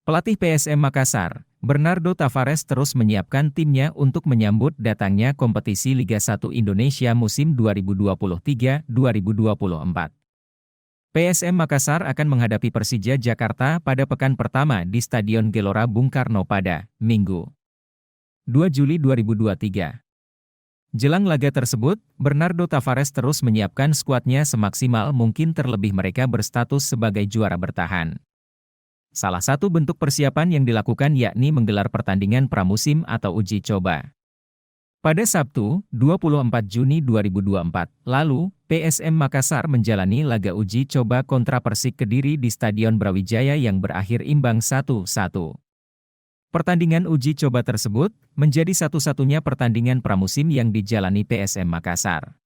Pelatih PSM Makassar, Bernardo Tavares terus menyiapkan timnya untuk menyambut datangnya kompetisi Liga 1 Indonesia musim 2023-2024. PSM Makassar akan menghadapi Persija Jakarta pada pekan pertama di Stadion Gelora Bung Karno pada Minggu 2 Juli 2023. Jelang laga tersebut, Bernardo Tavares terus menyiapkan skuadnya semaksimal mungkin terlebih mereka berstatus sebagai juara bertahan. Salah satu bentuk persiapan yang dilakukan yakni menggelar pertandingan pramusim atau uji coba. Pada Sabtu, 24 Juni 2024, lalu, PSM Makassar menjalani laga uji coba kontra Persik Kediri di Stadion Brawijaya yang berakhir imbang 1-1. Pertandingan uji coba tersebut menjadi satu-satunya pertandingan pramusim yang dijalani PSM Makassar.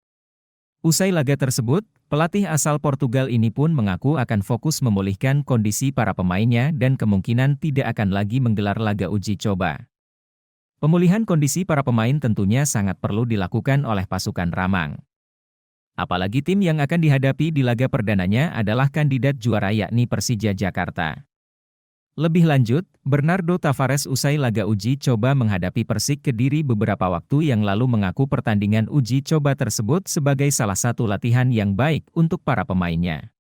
Usai laga tersebut, pelatih asal Portugal ini pun mengaku akan fokus memulihkan kondisi para pemainnya dan kemungkinan tidak akan lagi menggelar laga uji coba. Pemulihan kondisi para pemain tentunya sangat perlu dilakukan oleh pasukan Ramang. Apalagi tim yang akan dihadapi di laga perdananya adalah kandidat juara yakni Persija Jakarta. Lebih lanjut, Bernardo Tavares usai laga uji coba menghadapi Persik Kediri beberapa waktu yang lalu mengaku pertandingan uji coba tersebut sebagai salah satu latihan yang baik untuk para pemainnya.